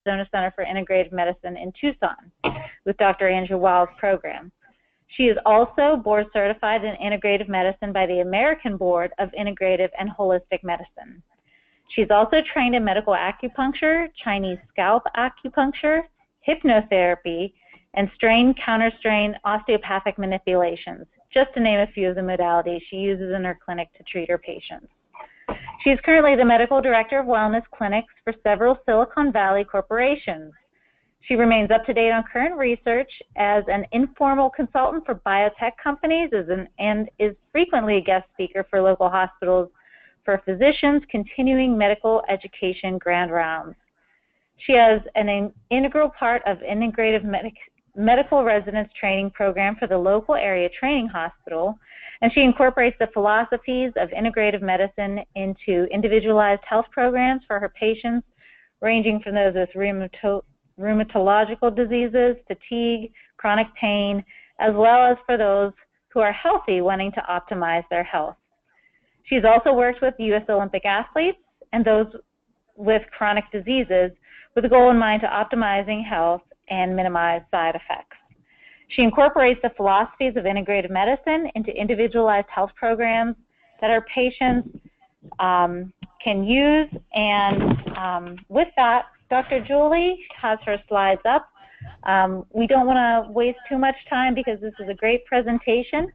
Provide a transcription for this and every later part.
Arizona Center for Integrative Medicine in Tucson with Dr. Andrew Wild's program. She is also board certified in integrative medicine by the American Board of Integrative and Holistic Medicine. She's also trained in medical acupuncture, Chinese scalp acupuncture, hypnotherapy, and strain, counterstrain, osteopathic manipulations, just to name a few of the modalities she uses in her clinic to treat her patients. She is currently the medical director of wellness clinics for several Silicon Valley corporations. She remains up to date on current research as an informal consultant for biotech companies and is frequently a guest speaker for local hospitals for physicians continuing medical education grand rounds. She has an integral part of integrative medical residence training program for the local area training hospital, and she incorporates the philosophies of integrative medicine into individualized health programs for her patients, ranging from those with rheumatological diseases, fatigue, chronic pain, as well as for those who are healthy wanting to optimize their health. She's also worked with U.S. Olympic athletes and those with chronic diseases with a goal in mind to optimizing health and minimize side effects. She incorporates the philosophies of integrative medicine into individualized health programs that our patients can use. And with that, Dr. Julie has her slides up. We don't want to waste too much time because this is a great presentation.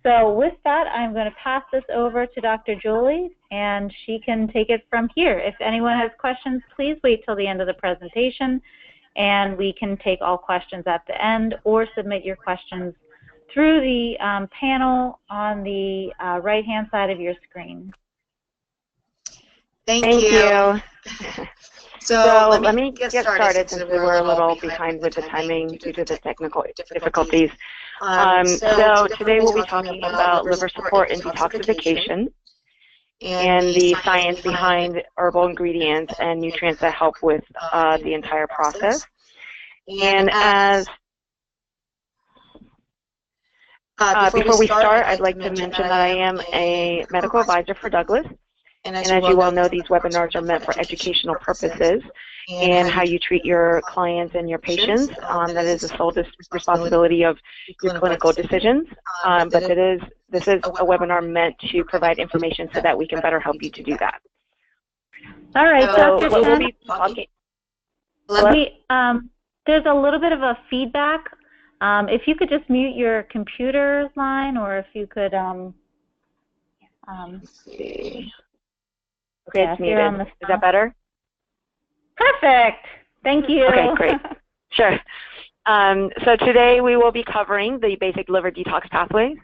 So with that, I'm going to pass this over to Dr. Julie, and she can take it from here. If anyone has questions, please wait till the end of the presentation, and we can take all questions at the end or submit your questions through the panel on the right-hand side of your screen. Thank you. So let me get started since we were a little behind with the timing due to the technical difficulties. So today we'll be talking about liver support and detoxification and the science behind herbal ingredients and nutrients that help with the entire process. And as before we start, I'd like to mention that I am a medical advisor for Douglas. And as you well know, these webinars are meant for educational purposes and how you treat your clients and your patients. That is the sole responsibility of your clinical decisions. But this is a webinar meant to provide information so that we can better help you to do that. All right, so Dr. we'll Chen, be talking. there's a little bit of a feedback. If you could just mute your computer line, or if you could Let's see. Okay, it's muted. Is that better? Perfect. Thank you. Okay, great. Sure. So today we will be covering the basic liver detox pathways,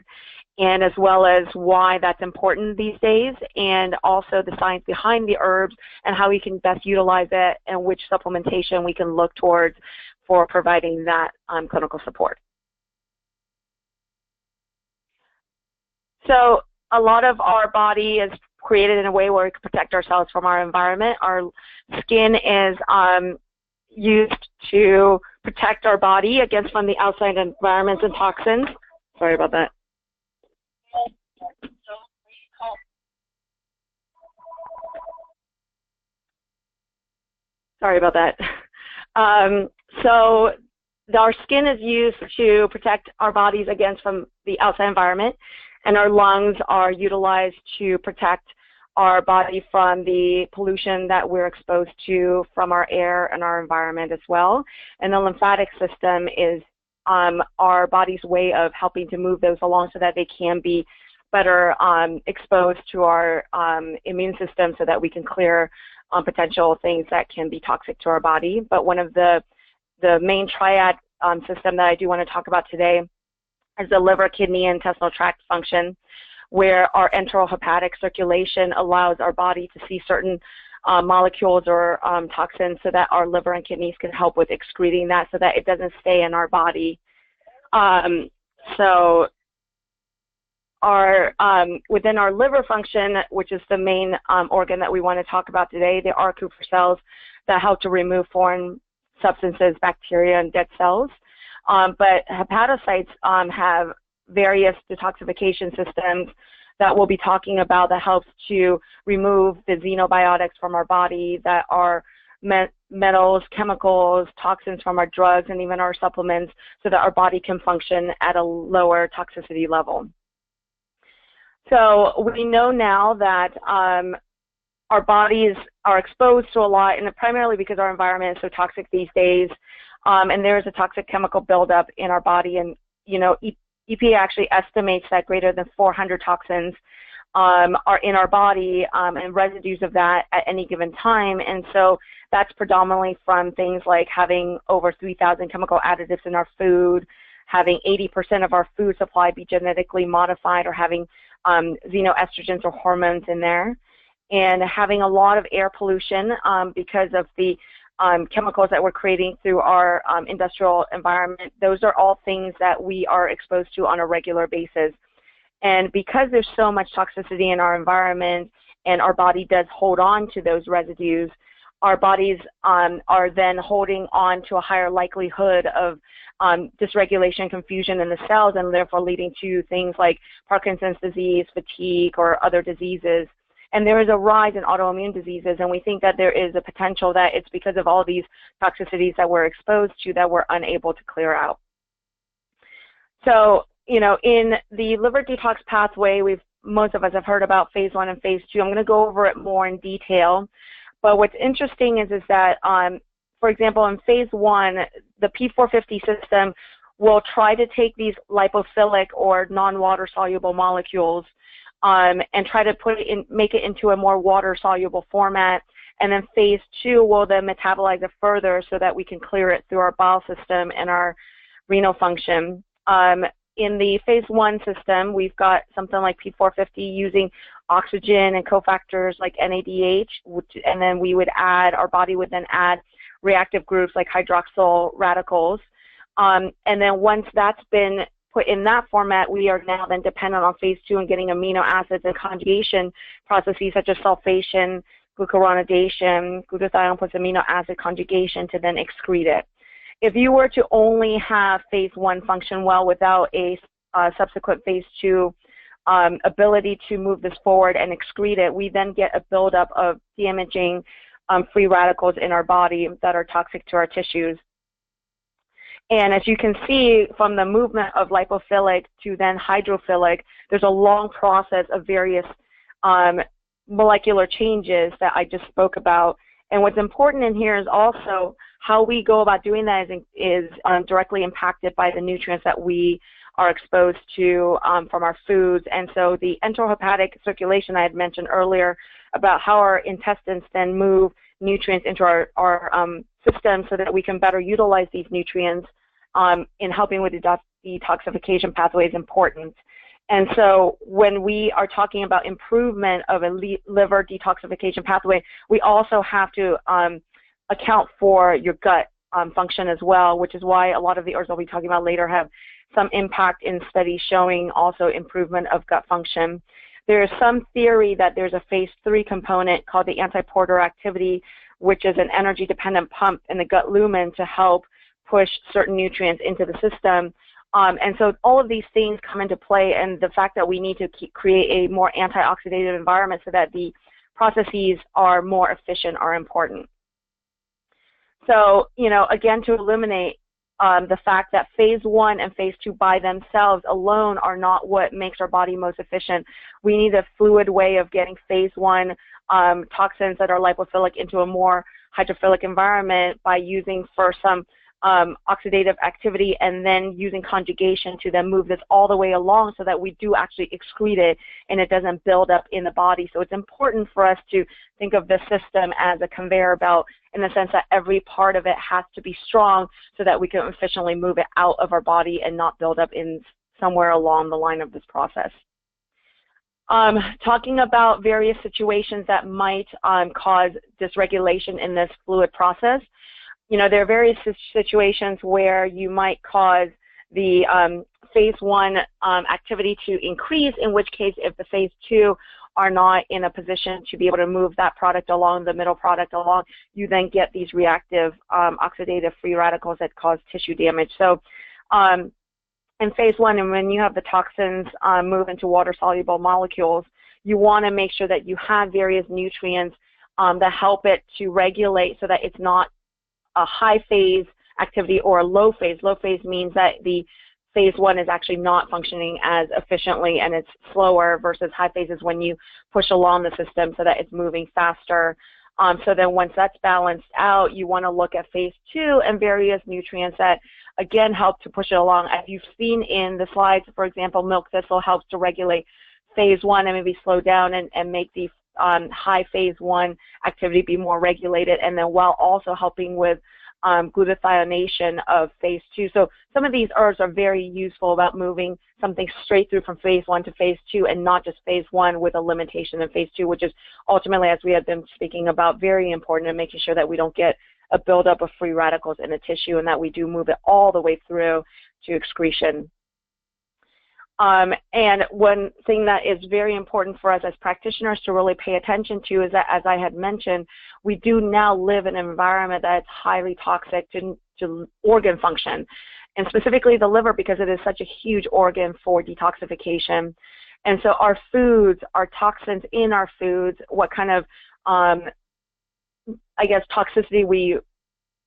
and as well as why that's important these days, and also the science behind the herbs and how we can best utilize it and which supplementation we can look towards for providing that clinical support. So a lot of our body is created in a way where we can protect ourselves from our environment. Our skin is used to protect our body against from the outside environments and toxins. Sorry about that. Sorry about that. So our skin is used to protect our bodies against from the outside environment, and our lungs are utilized to protect our body from the pollution that we're exposed to from our air and our environment as well. And the lymphatic system is our body's way of helping to move those along so that they can be better exposed to our immune system so that we can clear potential things that can be toxic to our body. But one of the main triad system that I do want to talk about today is the liver, kidney, and intestinal tract function, where our enterohepatic circulation allows our body to see certain molecules or toxins so that our liver and kidneys can help with excreting that so that it doesn't stay in our body. So within our liver function, which is the main organ that we want to talk about today, there are Kupffer cells that help to remove foreign substances, bacteria, and dead cells. But hepatocytes have various detoxification systems that we'll be talking about that helps to remove the xenobiotics from our body that are metals, chemicals, toxins from our drugs, and even our supplements so that our body can function at a lower toxicity level. So we know now that our bodies are exposed to a lot, and primarily because our environment is so toxic these days, and there is a toxic chemical buildup in our body. And EPA actually estimates that greater than 400 toxins are in our body and residues of that at any given time. And so that's predominantly from things like having over 3,000 chemical additives in our food, having 80% of our food supply be genetically modified, or having xenoestrogens or hormones in there, and having a lot of air pollution because of the chemicals that we're creating through our industrial environment. Those are all things that we are exposed to on a regular basis. And because there's so much toxicity in our environment and our body does hold on to those residues, our bodies are then holding on to a higher likelihood of dysregulation, confusion in the cells, and therefore leading to things like Parkinson's disease, fatigue, or other diseases. And there is a rise in autoimmune diseases, and we think that there is a potential that it's because of all these toxicities that we're exposed to that we're unable to clear out. So, in the liver detox pathway, most of us have heard about phase 1 and phase 2. I'm going to go over it more in detail. But what's interesting is that, for example, in phase 1, the P450 system will try to take these lipophilic or non-water soluble molecules and try to make it into a more water-soluble format. And then phase 2 will then metabolize it further so that we can clear it through our bowel system and our renal function. In the phase 1 system, we've got something like P450 using oxygen and cofactors like NADH, and then our body would then add reactive groups like hydroxyl radicals. And then once that's been put in that format, we are now then dependent on phase 2 and getting amino acids and conjugation processes such as sulfation, glucuronidation, glutathione plus amino acid conjugation to then excrete it. If you were to only have phase 1 function well without a subsequent phase 2 ability to move this forward and excrete it, we then get a buildup of damaging free radicals in our body that are toxic to our tissues. And as you can see from the movement of lipophilic to then hydrophilic, there's a long process of various molecular changes that I just spoke about. And what's important in here is also how we go about doing that is directly impacted by the nutrients that we are exposed to from our foods. And so the enterohepatic circulation I had mentioned earlier about how our intestines then move nutrients into our system so that we can better utilize these nutrients in helping with the detoxification pathway is important. And so when we are talking about improvement of a liver detoxification pathway, we also have to account for your gut function as well, which is why a lot of the herbs I'll be talking about later have some impact in studies showing also improvement of gut function. There is some theory that there's a phase 3 component called the anti-porter activity, which is an energy-dependent pump in the gut lumen to help push certain nutrients into the system. And so all of these things come into play, and the fact that we need to create a more antioxidative environment so that the processes are more efficient are important. So, again, to eliminate the fact that phase 1 and phase 2 by themselves alone are not what makes our body most efficient. We need a fluid way of getting phase 1 toxins that are lipophilic into a more hydrophilic environment by using first some oxidative activity and then using conjugation to then move this all the way along so that we do actually excrete it and it doesn't build up in the body. So it's important for us to think of this system as a conveyor belt in the sense that every part of it has to be strong so that we can efficiently move it out of our body and not build up in somewhere along the line of this process. Talking about various situations that might cause dysregulation in this fluid process. There are various situations where you might cause the phase 1 activity to increase, in which case if the phase 2 are not in a position to be able to move that product along, the middle product along, you then get these reactive oxidative free radicals that cause tissue damage. So in phase 1, and when you have the toxins move into water-soluble molecules, you want to make sure that you have various nutrients that help it to regulate so that it's not a high phase activity or a low phase. Low phase means that the phase 1 is actually not functioning as efficiently and it's slower, versus high phase is when you push along the system so that it's moving faster. So then once that's balanced out, you want to look at phase 2 and various nutrients that, again, help to push it along. As you've seen in the slides, for example, milk thistle helps to regulate phase 1 and maybe slow down and make the high phase 1 activity be more regulated, and then while also helping with glutathionation of phase 2. So some of these herbs are very useful about moving something straight through from phase 1 to phase 2 and not just phase 1 with a limitation in phase 2, which is ultimately, as we have been speaking about, very important in making sure that we don't get a buildup of free radicals in the tissue and that we do move it all the way through to excretion. And one thing that is very important for us as practitioners to really pay attention to is that, as I had mentioned, we do now live in an environment that's highly toxic to organ function, and specifically the liver, because it is such a huge organ for detoxification. And so our foods, our toxins in our foods, what kind of, I guess, toxicity we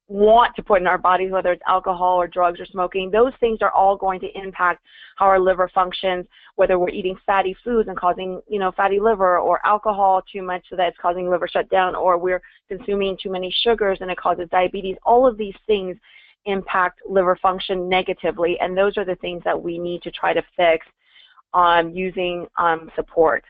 want to put in our bodies, whether it's alcohol or drugs or smoking, those things are all going to impact how our liver functions, whether we're eating fatty foods and causing, fatty liver, or alcohol too much so that it's causing liver shutdown, or we're consuming too many sugars and it causes diabetes. All of these things impact liver function negatively, and those are the things that we need to try to fix using support.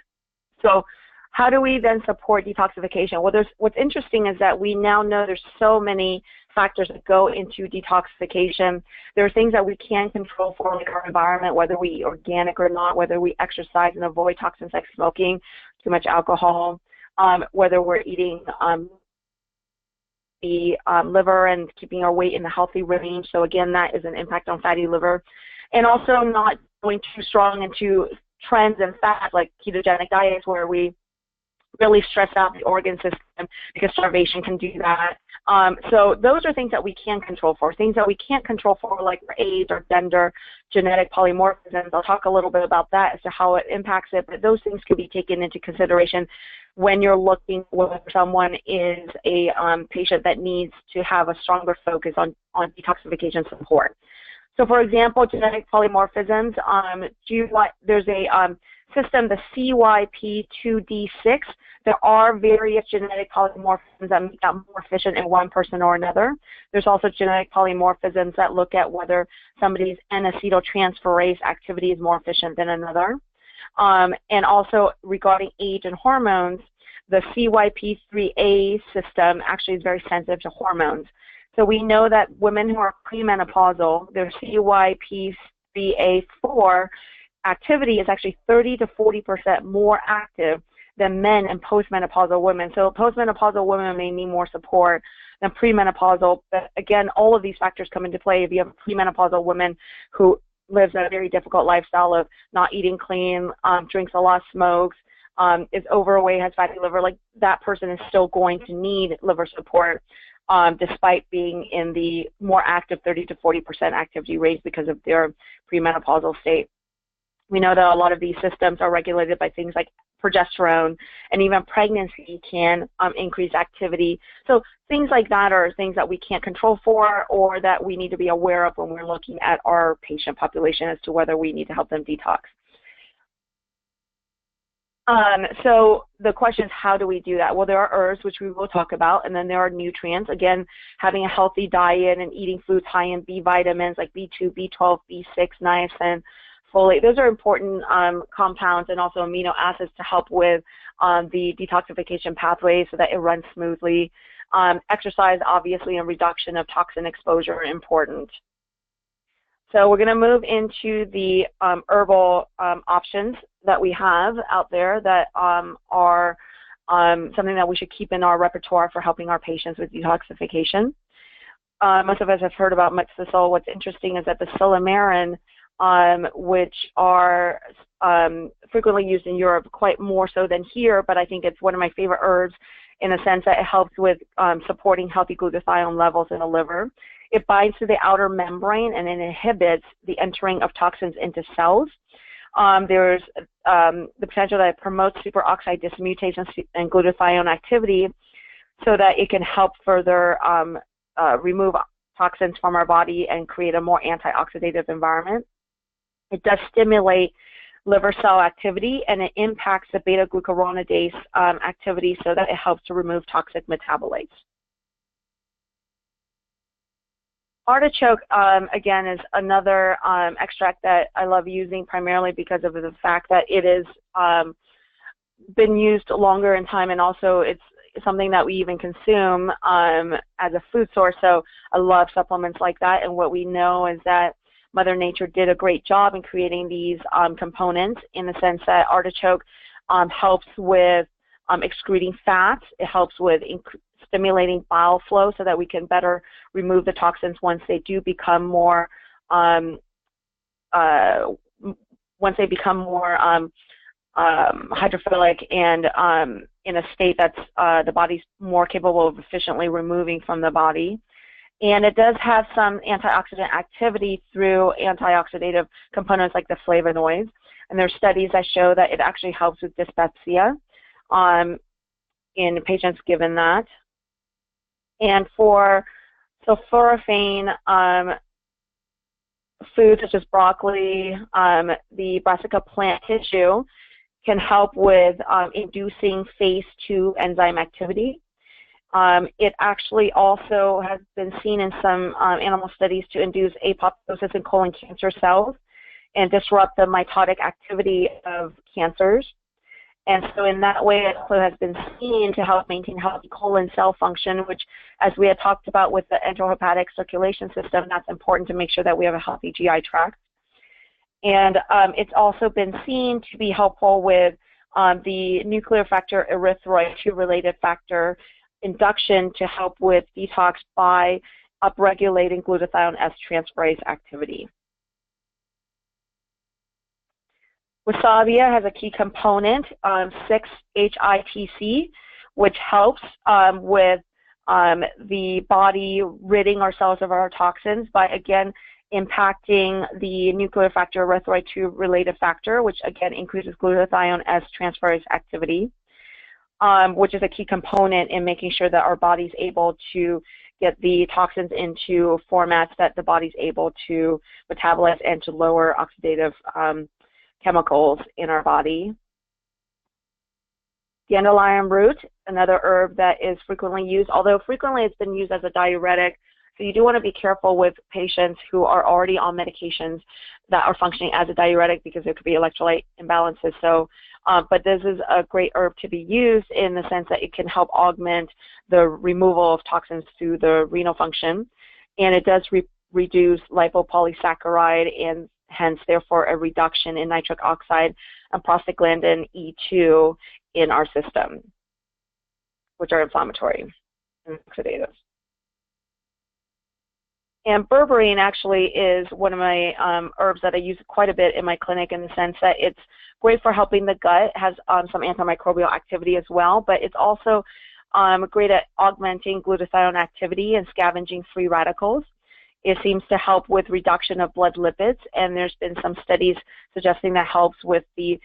So how do we then support detoxification? Well, what's interesting is that we now know there's so many factors that go into detoxification. There are things that we can control for, like our environment, whether we eat organic or not, whether we exercise and avoid toxins like smoking, too much alcohol, whether we're eating the liver and keeping our weight in the healthy range. So again, that is an impact on fatty liver. And also not going too strong into trends and fat, like ketogenic diets, where we really stress out the organ system, because starvation can do that. So those are things that we can control for. Things that we can't control for, like age or gender, genetic polymorphisms. I'll talk a little bit about that as to how it impacts it, but those things can be taken into consideration when you're looking whether someone is a patient that needs to have a stronger focus on detoxification support. So for example, genetic polymorphisms, there's a system, the CYP2D6. There are various genetic polymorphisms that make that more efficient in one person or another. There's also genetic polymorphisms that look at whether somebody's N-acetyltransferase activity is more efficient than another. And also regarding age and hormones, the CYP3A system actually is very sensitive to hormones. So we know that women who are premenopausal, their CYP3A4 activity is actually 30 to 40% more active than men and postmenopausal women. So postmenopausal women may need more support than premenopausal. But again, all of these factors come into play. If you have a premenopausal woman who lives a very difficult lifestyle of not eating clean, drinks a lot, smokes, is overweight, has fatty liver, like that person is still going to need liver support despite being in the more active 30 to 40% activity range because of their premenopausal state. We know that a lot of these systems are regulated by things like progesterone, and even pregnancy can increase activity. So things like that are things that we can't control for, or that we need to be aware of when we're looking at our patient population as to whether we need to help them detox. So the question is, how do we do that? Well, there are herbs, which we will talk about, and then there are nutrients. Again, having a healthy diet and eating foods high in B vitamins like B2, B12, B6, niacin, folate. Those are important compounds, and also amino acids to help with the detoxification pathway so that it runs smoothly. Exercise, obviously, and reduction of toxin exposure are important. So we're going to move into the herbal options that we have out there that are something that we should keep in our repertoire for helping our patients with detoxification. Most of us have heard about milk thistle. What's interesting is that the silymarin, which are frequently used in Europe, quite more so than here, but I think it's one of my favorite herbs in a sense that it helps with supporting healthy glutathione levels in the liver. It binds to the outer membrane and it inhibits the entering of toxins into cells. There's the potential that it promotes superoxide dismutase and glutathione activity, so that it can help further remove toxins from our body and create a more antioxidative environment. It does stimulate liver cell activity, and it impacts the beta-glucuronidase activity so that it helps to remove toxic metabolites. Artichoke, again, is another extract that I love using primarily because of the fact that it is been used longer in time, and also it's something that we even consume as a food source. So I love supplements like that, and what we know is that Mother Nature did a great job in creating these components, in the sense that artichoke helps with excreting fats. It helps with stimulating bile flow so that we can better remove the toxins once they do become more hydrophilic and in a state that's the body's more capable of efficiently removing from the body. And it does have some antioxidant activity through antioxidative components like the flavonoids. And there's studies that show that it actually helps with dyspepsia in patients given that. And for sulforaphane foods such as broccoli, the brassica plant tissue can help with inducing phase 2 enzyme activity. It actually also has been seen in some animal studies to induce apoptosis in colon cancer cells and disrupt the mitotic activity of cancers. And so in that way, it also has been seen to help maintain healthy colon cell function, which, as we had talked about with the enterohepatic circulation system, that's important to make sure that we have a healthy GI tract. And it's also been seen to be helpful with the nuclear factor erythroid 2-related factor induction to help with detox by upregulating glutathione S transferase activity. Wasabi has a key component, 6-HITC, which helps with the body ridding ourselves of our toxins by, again, impacting the nuclear factor erythroid 2-related factor, which, again, increases glutathione S transferase activity, which is a key component in making sure that our body's able to get the toxins into formats that the body's able to metabolize and to lower oxidative chemicals in our body. Dandelion root, another herb that is frequently used, although frequently it's been used as a diuretic. So you do want to be careful with patients who are already on medications that are functioning as a diuretic, because there could be electrolyte imbalances. So, but this is a great herb to be used in the sense that it can help augment the removal of toxins through the renal function. And it does reduce lipopolysaccharide and hence, therefore, a reduction in nitric oxide and prostaglandin E2 in our system, which are inflammatory and oxidative. And berberine actually is one of my herbs that I use quite a bit in my clinic, in the sense that it's great for helping the gut. It has some antimicrobial activity as well, but it's also great at augmenting glutathione activity and scavenging free radicals. It seems to help with reduction of blood lipids, and there's been some studies suggesting that helps with the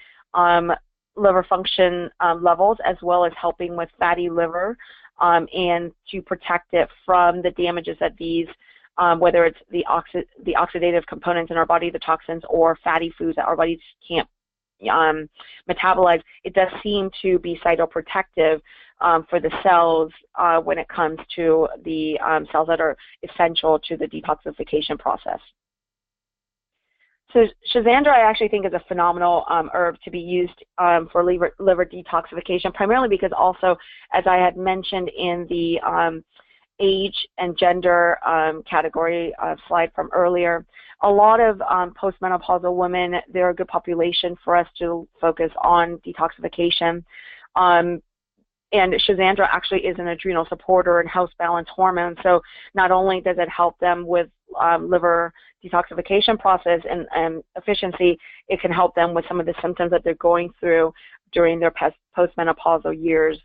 liver function levels, as well as helping with fatty liver and to protect it from the damages that these, whether it's the oxidative components in our body, the toxins, or fatty foods that our bodies can't metabolize. It does seem to be cytoprotective for the cells when it comes to the cells that are essential to the detoxification process. So Schizandra, I actually think, is a phenomenal herb to be used for liver detoxification, primarily because also, as I had mentioned in the age and gender category slide from earlier, a lot of postmenopausal women, they're a good population for us to focus on detoxification. And Schizandra actually is an adrenal supporter and helps balance hormones. So not only does it help them with liver detoxification process and efficiency, it can help them with some of the symptoms that they're going through during their postmenopausal years.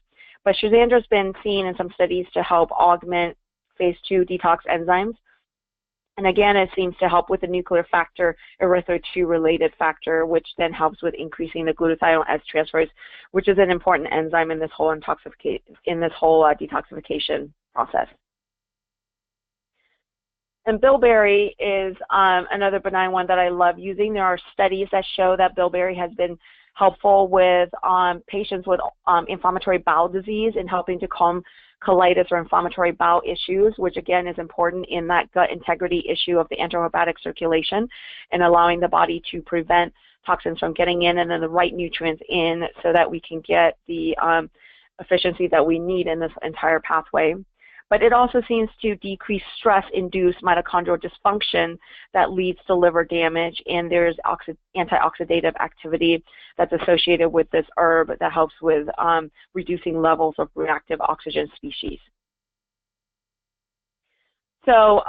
But Schizandra's been seen in some studies to help augment phase 2 detox enzymes. And again, it seems to help with the nuclear factor, erythro-2-related factor, which then helps with increasing the glutathione S transferase, which is an important enzyme in this whole detoxification process. And bilberry is another benign one that I love using. There are studies that show that bilberry has been helpful with patients with inflammatory bowel disease in helping to calm colitis or inflammatory bowel issues, which again is important in that gut integrity issue of the enterohepatic circulation and allowing the body to prevent toxins from getting in and then the right nutrients in so that we can get the efficiency that we need in this entire pathway. But it also seems to decrease stress-induced mitochondrial dysfunction that leads to liver damage, and there's antioxidative activity that's associated with this herb that helps with reducing levels of reactive oxygen species. So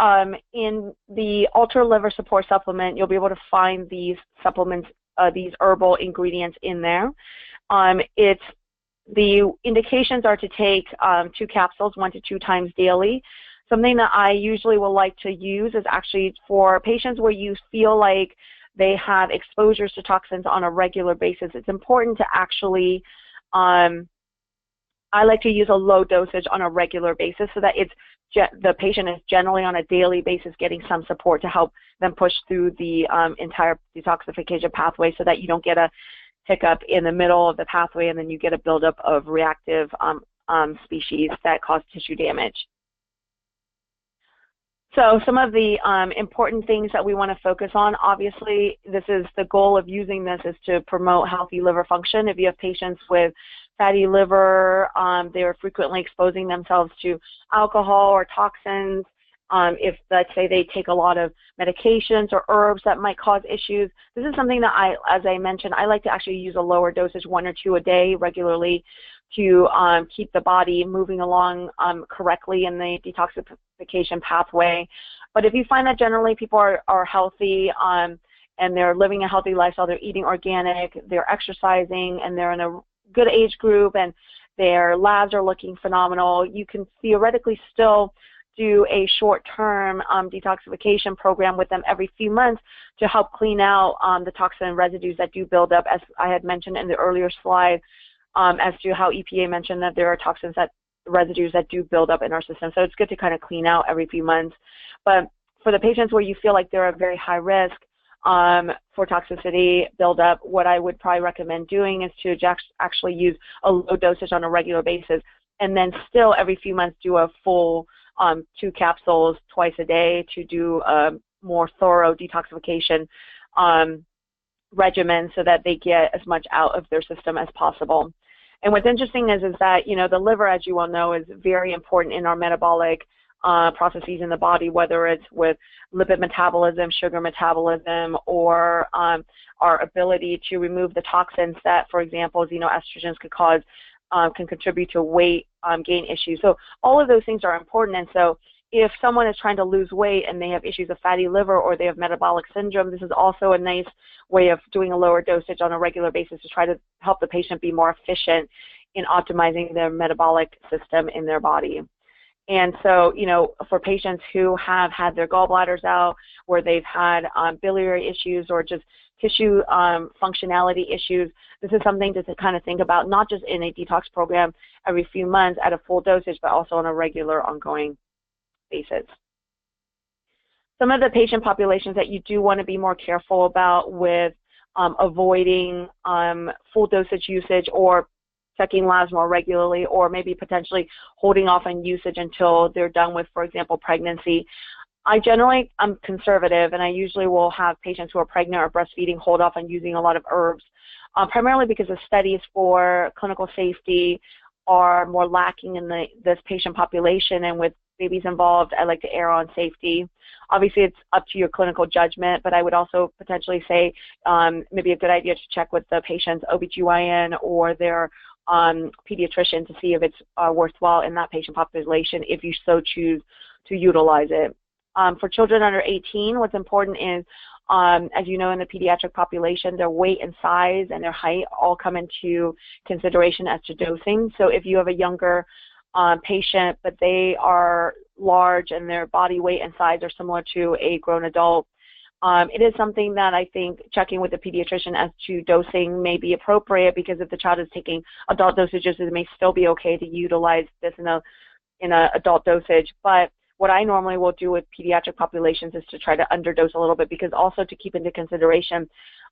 in the Ultra Liver Support Supplement, you'll be able to find these supplements, these herbal ingredients in there. The indications are to take 2 capsules 1 to 2 times daily. Something that I usually will like to use is actually for patients where you feel like they have exposures to toxins on a regular basis. It's important to actually, I like to use a low dosage on a regular basis so that the patient is generally on a daily basis getting some support to help them push through the entire detoxification pathway so that you don't get a hiccup in the middle of the pathway and then you get a buildup of reactive species that cause tissue damage. So some of the important things that we want to focus on, obviously this is the goal of using this is to promote healthy liver function. If you have patients with fatty liver, they're frequently exposing themselves to alcohol or toxins. If, let's say, they take a lot of medications or herbs that might cause issues, this is something that as I mentioned, I like to actually use a lower dosage, 1 or 2 a day regularly to keep the body moving along correctly in the detoxification pathway. But if you find that generally people are healthy and they're living a healthy lifestyle, they're eating organic, they're exercising, and they're in a good age group and their labs are looking phenomenal, you can theoretically still do a short-term detoxification program with them every few months to help clean out the toxin residues that do build up, as I had mentioned in the earlier slide, as to how EPA mentioned that there are residues that do build up in our system. So it's good to kind of clean out every few months. But for the patients where you feel like they're at very high risk for toxicity buildup, what I would probably recommend doing is to actually use a low dosage on a regular basis and then still every few months do a full 2 capsules twice a day to do a more thorough detoxification regimen so that they get as much out of their system as possible. And what's interesting is that, you know, the liver, as you well know, is very important in our metabolic processes in the body, whether it's with lipid metabolism, sugar metabolism, or our ability to remove the toxins that, for example, xenoestrogens could cause, can contribute to weight gain issues. So all of those things are important. And so if someone is trying to lose weight and they have issues of fatty liver or they have metabolic syndrome, this is also a nice way of doing a lower dosage on a regular basis to try to help the patient be more efficient in optimizing their metabolic system in their body. And so, you know, for patients who have had their gallbladders out, where they've had biliary issues or just tissue functionality issues, this is something to kind of think about, not just in a detox program every few months at a full dosage, but also on a regular, ongoing basis. Some of the patient populations that you do want to be more careful about with avoiding full dosage usage or checking labs more regularly, or maybe potentially holding off on usage until they're done with, for example, pregnancy. I'm conservative, and I usually will have patients who are pregnant or breastfeeding hold off on using a lot of herbs, primarily because the studies for clinical safety are more lacking in this patient population, and with babies involved, I like to err on safety. Obviously, it's up to your clinical judgment, but I would also potentially say maybe a good idea to check with the patient's OBGYN or their pediatrician to see if it's worthwhile in that patient population if you so choose to utilize it. For children under 18, what's important is, as you know, in the pediatric population, their weight and size and their height all come into consideration as to dosing. So if you have a younger patient, but they are large and their body weight and size are similar to a grown adult, it is something that I think checking with the pediatrician as to dosing may be appropriate, because if the child is taking adult dosages, it may still be okay to utilize this in a adult dosage. But what I normally will do with pediatric populations is to try to underdose a little bit, because also to keep into consideration,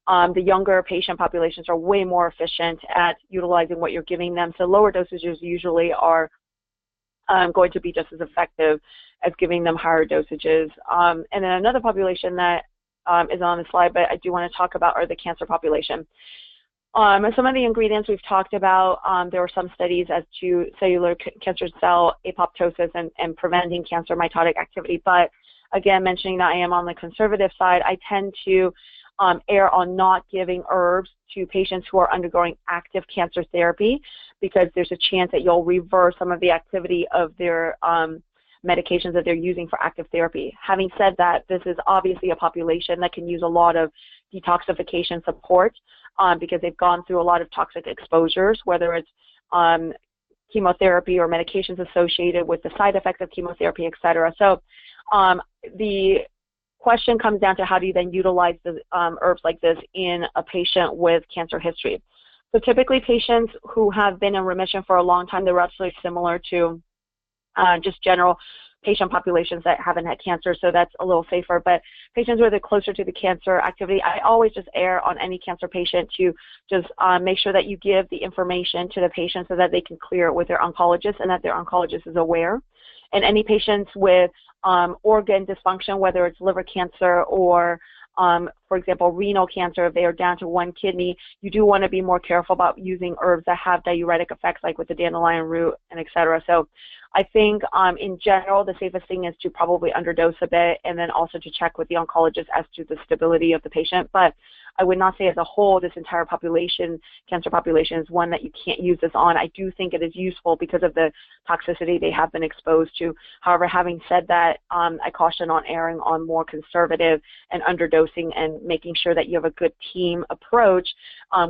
the younger patient populations are way more efficient at utilizing what you're giving them. So lower dosages usually are going to be just as effective as giving them higher dosages. And then another population that is on the slide, but I do want to talk about, are the cancer population. Some of the ingredients we've talked about, there were some studies as to cellular cancer cell apoptosis and preventing cancer mitotic activity. But again, mentioning that I am on the conservative side, I tend to err on not giving herbs to patients who are undergoing active cancer therapy, because there's a chance that you'll reverse some of the activity of their medications that they're using for active therapy. Having said that, this is obviously a population that can use a lot of detoxification support because they've gone through a lot of toxic exposures, whether it's chemotherapy or medications associated with the side effects of chemotherapy, et cetera. So the question comes down to, how do you then utilize the herbs like this in a patient with cancer history? So typically patients who have been in remission for a long time, they're actually similar to just general patient populations that haven't had cancer, so that's a little safer. But patients where they're closer to the cancer activity, I always just err on any cancer patient to just make sure that you give the information to the patient so that they can clear it with their oncologist and that their oncologist is aware. And any patients with organ dysfunction, whether it's liver cancer or for example, renal cancer, if they are down to one kidney, you do want to be more careful about using herbs that have diuretic effects, like with the dandelion root and et cetera. So I think in general, the safest thing is to probably underdose a bit, and then also to check with the oncologist as to the stability of the patient. But I would not say as a whole, this entire population, cancer population, is one that you can't use this on. I do think it is useful because of the toxicity they have been exposed to. However, having said that, I caution on erring on more conservative and underdosing, and making sure that you have a good team approach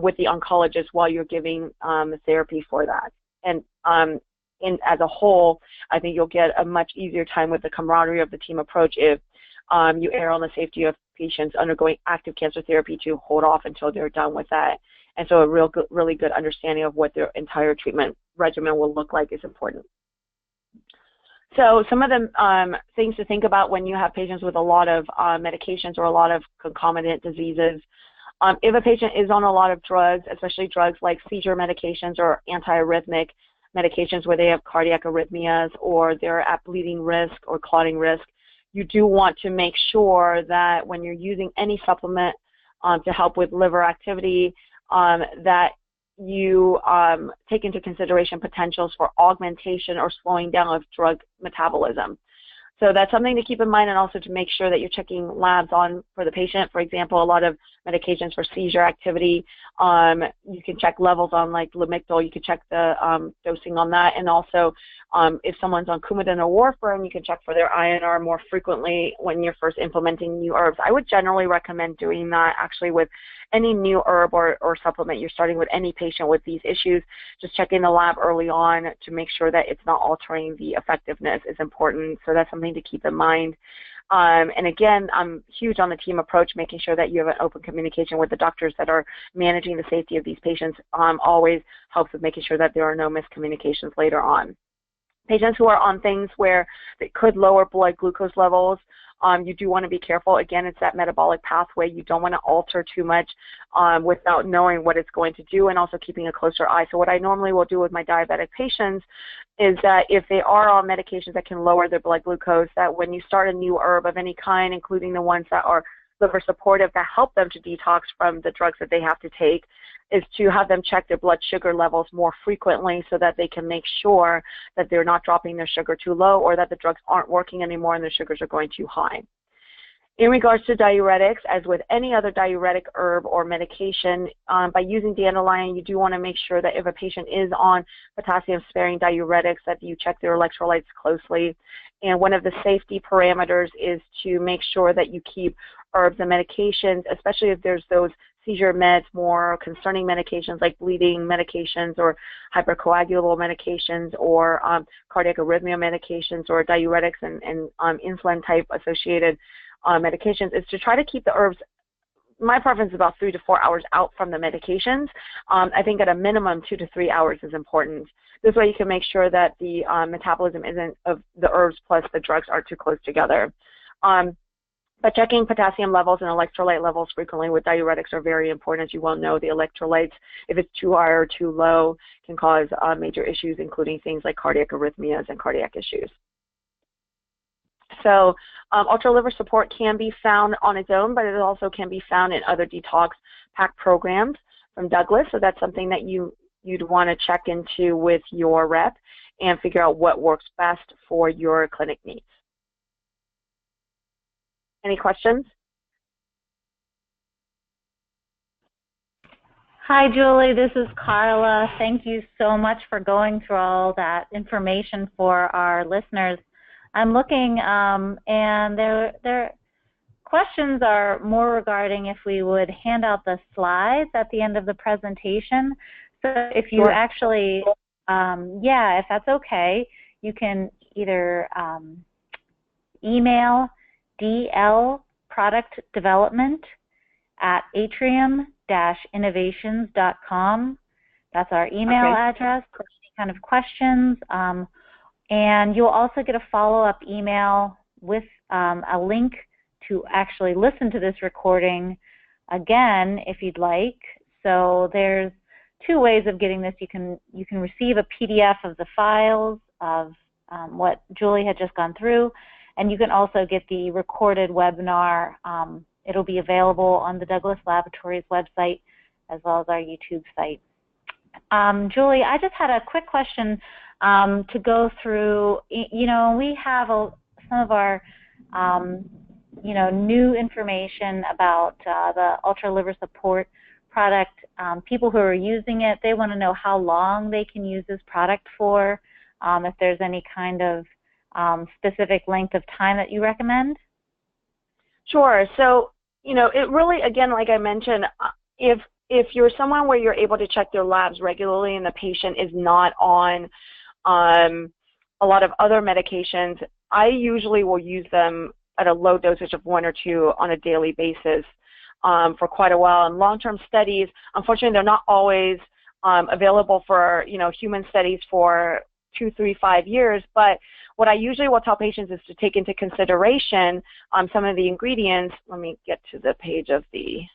with the oncologist while you're giving therapy for that. And as a whole, I think you'll get a much easier time with the camaraderie of the team approach if you err on the safety of patients undergoing active cancer therapy to hold off until they're done with that. And so a really good understanding of what their entire treatment regimen will look like is important. So some of the things to think about when you have patients with a lot of medications or a lot of concomitant diseases. If a patient is on a lot of drugs, especially drugs like seizure medications or antiarrhythmic medications where they have cardiac arrhythmias or they're at bleeding risk or clotting risk, you do want to make sure that when you're using any supplement to help with liver activity, that you take into consideration potentials for augmentation or slowing down of drug metabolism. So that's something to keep in mind, and also to make sure that you're checking labs on for the patient. For example, a lot of medications for seizure activity, you can check levels on like Lamictal, you can check the dosing on that, and also if someone's on Coumadin or warfarin, you can check for their INR more frequently when you're first implementing new herbs. I would generally recommend doing that actually with any new herb or supplement you're starting with any patient with these issues. Just checking the lab early on to make sure that it's not altering the effectiveness is important. So that's something to keep in mind. And again, I'm huge on the team approach, making sure that you have an open communication with the doctors that are managing the safety of these patients always helps with making sure that there are no miscommunications later on. Patients who are on things where they could lower blood glucose levels, you do want to be careful. Again, it's that metabolic pathway. You don't want to alter too much without knowing what it's going to do, and also keeping a closer eye. So what I normally will do with my diabetic patients is that if they are on medications that can lower their blood glucose, that when you start a new herb of any kind, including the ones that are liver supportive that help them to detox from the drugs that they have to take, is to have them check their blood sugar levels more frequently so that they can make sure that they're not dropping their sugar too low, or that the drugs aren't working anymore and their sugars are going too high. In regards to diuretics, as with any other diuretic herb or medication, by using dandelion, you do want to make sure that if a patient is on potassium-sparing diuretics, that you check their electrolytes closely. And one of the safety parameters is to make sure that you keep herbs and medications, especially if there's those seizure meds, more concerning medications like bleeding medications or hypercoagulable medications or cardiac arrhythmia medications or diuretics and insulin type associated medications, is to try to keep the herbs. My preference is about 3 to 4 hours out from the medications. I think at a minimum 2 to 3 hours is important. This way you can make sure that the metabolism isn't of the herbs plus the drugs aren't too close together. But checking potassium levels and electrolyte levels frequently with diuretics are very important. As you well know, the electrolytes, if it's too high or too low, can cause major issues, including things like cardiac arrhythmias and cardiac issues. So ultra liver support can be found on its own, but it also can be found in other detox pack programs from Douglas. So that's something that you'd want to check into with your rep and figure out what works best for your clinic needs. Any questions? Hi, Julie. This is Carla. Thank you so much for going through all that information for our listeners. I'm looking, and their questions are more regarding if we would hand out the slides at the end of the presentation. So if you actually, if that's okay, you can either email dlproductdevelopment@atrium-innovations.com. That's our email address for any kind of questions. And you'll also get a follow-up email with a link to actually listen to this recording again if you'd like. So there's 2 ways of getting this. You can receive a PDF of the files of what Julie had just gone through, and you can also get the recorded webinar. It'll be available on the Douglas Laboratories website as well as our YouTube site. Julie, I just had a quick question to go through. You know, we have some of our, new information about the Ultra Liver Support product. People who are using it, they want to know how long they can use this product for, if there's any kind of specific length of time that you recommend. Sure. So, it really, again, like I mentioned, if you're someone where you're able to check their labs regularly and the patient is not on a lot of other medications, I usually will use them at a low dosage of 1 or 2 on a daily basis for quite a while. And long-term studies, unfortunately, they're not always available for, human studies for 2, 3, 5 years. But what I usually will tell patients is to take into consideration some of the ingredients. Let me get to the page of the...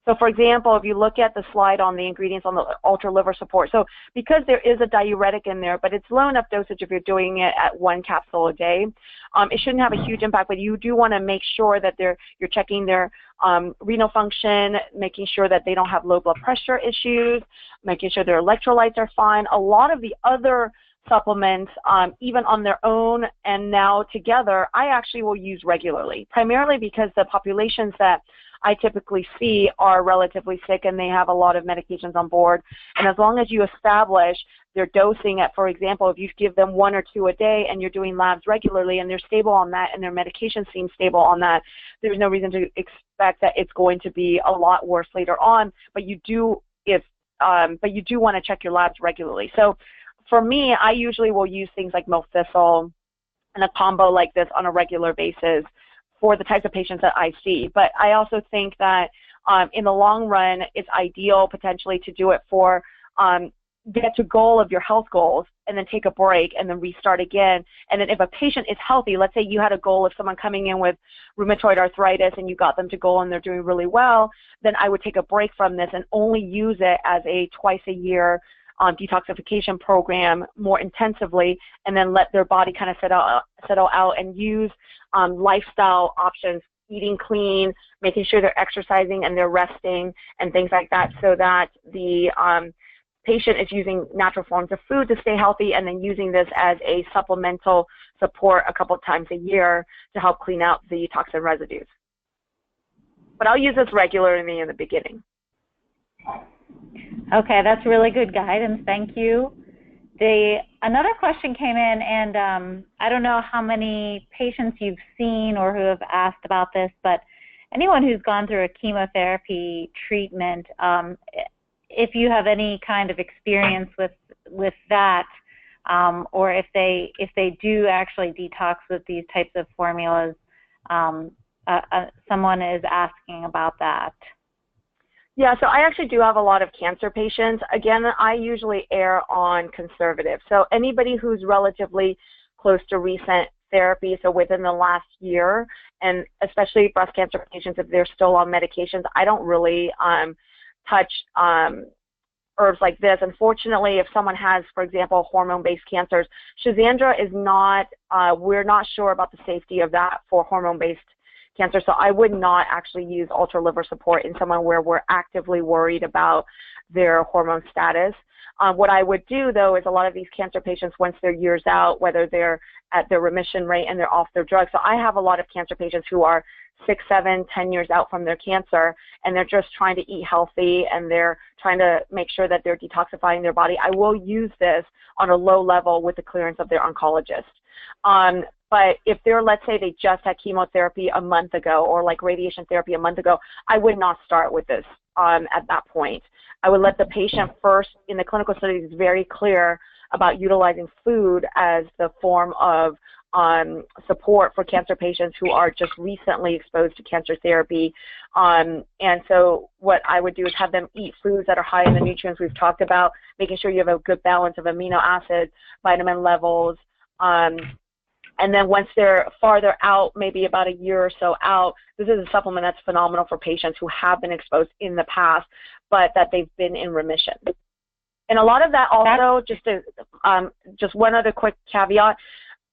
So, for example, if you look at the slide on the ingredients on the Ultra Liver Support, so because there is a diuretic in there, but it's low enough dosage if you're doing it at 1 capsule a day, it shouldn't have a huge impact, but you do want to make sure that you're checking their renal function, making sure that they don't have low blood pressure issues, making sure their electrolytes are fine. A lot of the other supplements, even on their own and now together, I actually will use regularly, primarily because the populations that I typically see are relatively sick and they have a lot of medications on board. And as long as you establish their dosing at, for example, if you give them 1 or 2 a day and you're doing labs regularly and they're stable on that and their medication seems stable on that, there's no reason to expect that it's going to be a lot worse later on. But you do want to check your labs regularly. So for me, I usually will use things like milk thistle and a combo like this on a regular basis for the types of patients that I see. But I also think that in the long run, it's ideal potentially to do it for get to goal of your health goals and then take a break and then restart again. And then if a patient is healthy, let's say you had a goal of someone coming in with rheumatoid arthritis and you got them to goal and they're doing really well, then I would take a break from this and only use it as a twice-a-year detoxification program more intensively, and then let their body kind of settle out and use lifestyle options, eating clean, making sure they're exercising and they're resting and things like that, so that the patient is using natural forms of food to stay healthy and then using this as a supplemental support a couple of times a year to help clean out the toxin residues. But I'll use this regularly in the beginning. Okay, that's really good guidance. Thank you. Another question came in, and I don't know how many patients you've seen or who have asked about this, but anyone who's gone through a chemotherapy treatment, if you have any kind of experience with that, or if they do actually detox with these types of formulas, someone is asking about that. Yeah, so I actually do have a lot of cancer patients. Again, I usually err on conservative. So anybody who's relatively close to recent therapy, so within the last year, and especially breast cancer patients, if they're still on medications, I don't really touch herbs like this. Unfortunately, if someone has, for example, hormone-based cancers, Schizandra is not, we're not sure about the safety of that for hormone-based cancer, so I would not actually use ultra liver support in someone where we're actively worried about their hormone status. What I would do, though, is a lot of these cancer patients, once they're years out, whether they're at their remission rate and they're off their drugs, so I have a lot of cancer patients who are 6, 7, 10 years out from their cancer, and they're just trying to eat healthy, and they're trying to make sure that they're detoxifying their body. I will use this on a low level with the clearance of their oncologist. But if they're, let's say they just had chemotherapy a month ago or like radiation therapy a month ago, I would not start with this at that point. I would let the patient first, in the clinical studies, it's very clear about utilizing food as the form of support for cancer patients who are just recently exposed to cancer therapy. And so what I would do is have them eat foods that are high in the nutrients we've talked about, making sure you have a good balance of amino acids, vitamin levels, and then once they're farther out, maybe about a year or so out, this is a supplement that's phenomenal for patients who have been exposed in the past, but that they've been in remission. And a lot of that also, just one other quick caveat,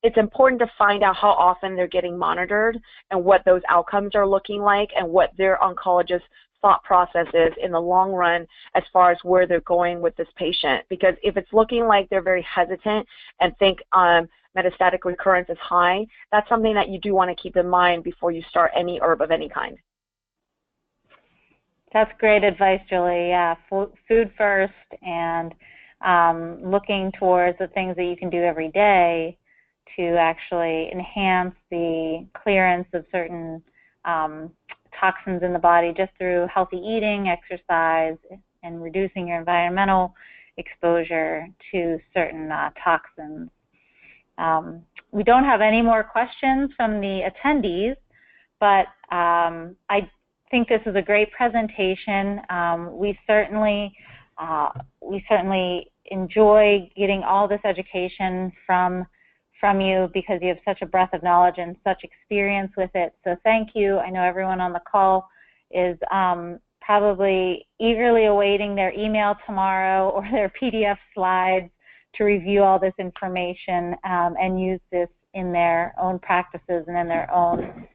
it's important to find out how often they're getting monitored and what those outcomes are looking like and what their oncologist's thought process is in the long run as far as where they're going with this patient. Because if it's looking like they're very hesitant and think metastatic recurrence is high, that's something that you do want to keep in mind before you start any herb of any kind. That's great advice, Julie. Yeah, food first, and looking towards the things that you can do every day to actually enhance the clearance of certain toxins in the body just through healthy eating, exercise, and reducing your environmental exposure to certain toxins. We don't have any more questions from the attendees, but I think this is a great presentation. We certainly enjoy getting all this education from you because you have such a breadth of knowledge and such experience with it. So thank you. I know everyone on the call is probably eagerly awaiting their email tomorrow or their PDF slides to review all this information and use this in their own practices and in their own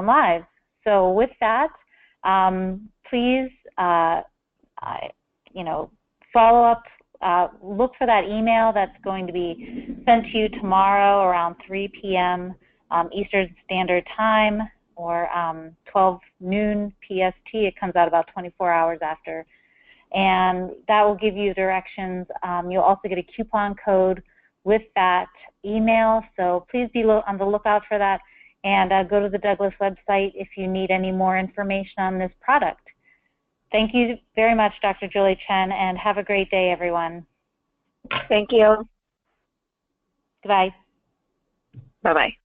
lives. So with that, please, follow up. Look for that email that's going to be sent to you tomorrow around 3 p.m. Eastern Standard Time or 12 noon PST. It comes out about 24 hours after. And that will give you directions. You'll also get a coupon code with that email, so please be on the lookout for that. And go to the Douglas website if you need any more information on this product. Thank you very much, Dr. Julie Chen, and have a great day, everyone. Thank you. Goodbye. Bye-bye.